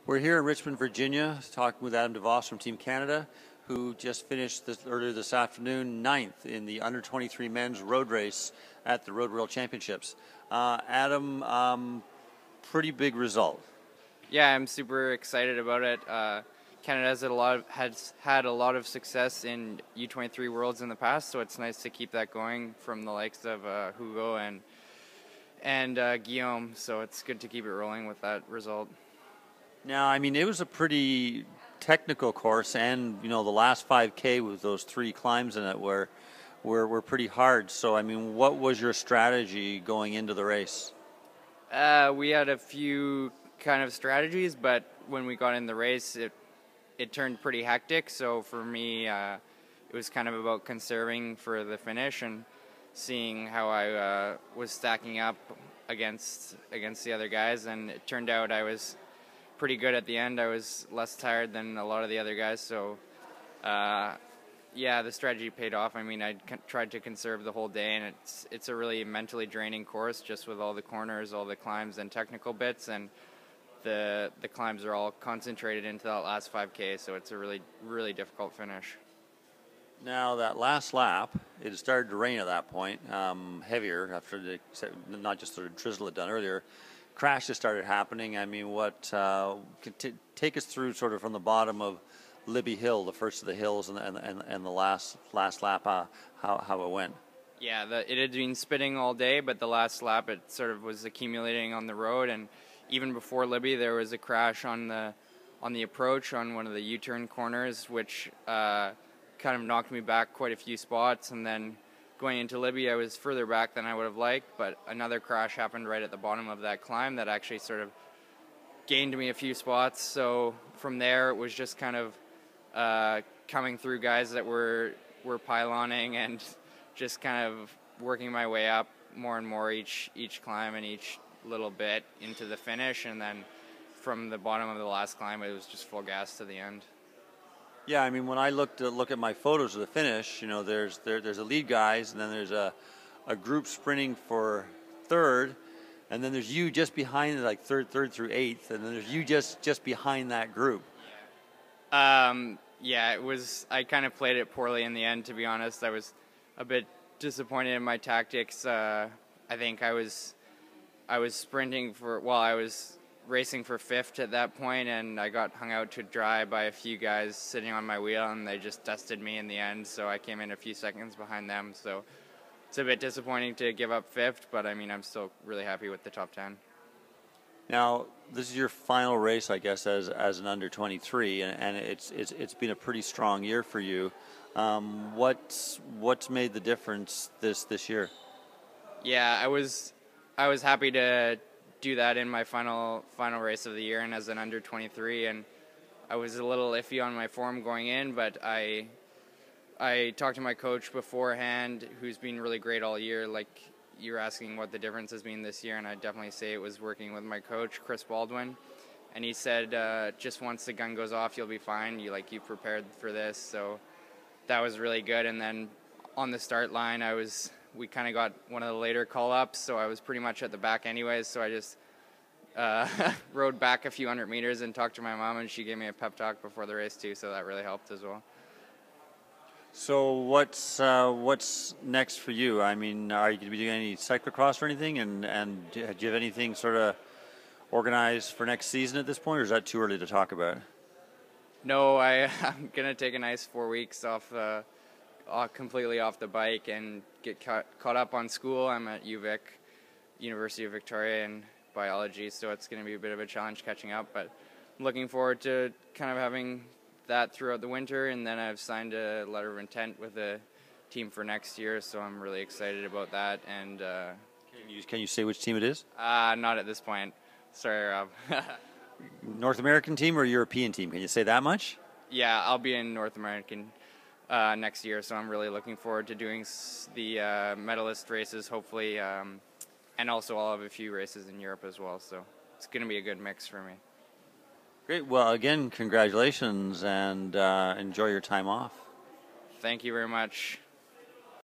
We're here in Richmond, Virginia, talking with Adam DeVos from Team Canada, who just finished earlier this afternoon 9th in the under-23 men's road race at the Road World Championships. Adam, pretty big result. Yeah, I'm super excited about it. Canada has had a lot of success in U23 Worlds in the past, so it's nice to keep that going from the likes of Hugo and Guillaume. So it's good to keep it rolling with that result. Now, I mean, it was a pretty technical course, and the last 5K with those 3 climbs in it were pretty hard. So, I mean, what was your strategy going into the race? We had a few kind of strategies, but when we got in the race, it turned pretty hectic. So for me, it was kind of about conserving for the finish and seeing how I was stacking up against the other guys, and it turned out I was pretty good at the end. I was less tired than a lot of the other guys, so yeah, the strategy paid off. I mean, I tried to conserve the whole day, and it's a really mentally draining course, just with all the corners, all the climbs and technical bits, and the climbs are all concentrated into that last 5K, so it's a really difficult finish. Now, that last lap, it started to rain at that point, heavier after not just the drizzle had done earlier. Crashes started happening. I mean, take us through sort of from the bottom of Libby Hill, the first of the hills, and the last lap, how it went. Yeah, it had been spitting all day, but the last lap it sort of was accumulating on the road, and even before Libby, there was a crash on the approach on one of the U-turn corners, which kind of knocked me back quite a few spots, and then going into Libby, I was further back than I would have liked, but another crash happened right at the bottom of that climb that actually sort of gained me a few spots. So from there, it was just kind of coming through guys that were pyloning and just kind of working my way up more and more each climb and each little bit into the finish, and then from the bottom of the last climb, it was just full gas to the end. Yeah, I mean, when I look at my photos of the finish, there's the lead guys, and then there's a group sprinting for third, and then there's you just behind, like third through eighth, and then there's you just behind that group. Yeah, it was. I kind of played it poorly in the end, to be honest. I was a bit disappointed in my tactics. I think I was sprinting I was racing for 5th at that point, and I got hung out to dry by a few guys sitting on my wheel, and they just dusted me in the end, so I came in a few seconds behind them. So it's a bit disappointing to give up 5th, but I mean, I'm still really happy with the top 10. Now, this is your final race, I guess, as an under-23, and it's been a pretty strong year for you. What's made the difference this year? Yeah, I was happy to do that in my final race of the year and as an under-23, and I was a little iffy on my form going in, but I talked to my coach beforehand, who's been really great all year. Like, you're asking what the difference has been this year, and I'd definitely say it was working with my coach, Chris Baldwin, and he said just once the gun goes off, you'll be fine. You've prepared for this, so that was really good. And then on the start line, we kind of got one of the later call-ups, so I was pretty much at the back anyways, so I just rode back a few hundred meters and talked to my mom, and she gave me a pep talk before the race too, so that really helped as well. So what's next for you? I mean, are you going to be doing any cyclocross or anything, and do you have anything sort of organized for next season at this point, or is that too early to talk about? No, I'm going to take a nice 4 weeks off completely off the bike and get caught up on school. I'm at UVic, University of Victoria, in biology, so it's going to be a bit of a challenge catching up, but I'm looking forward to kind of having that throughout the winter, and then I've signed a letter of intent with a team for next year, so I'm really excited about that. And can you say which team it is? Not at this point. Sorry, Rob. North American team or European team? Can you say that much? Yeah, I'll be in North American next year, so I'm really looking forward to doing the medalist races, hopefully, and also I'll have a few races in Europe as well, so it's going to be a good mix for me. Great. Well, again, congratulations, and enjoy your time off. Thank you very much.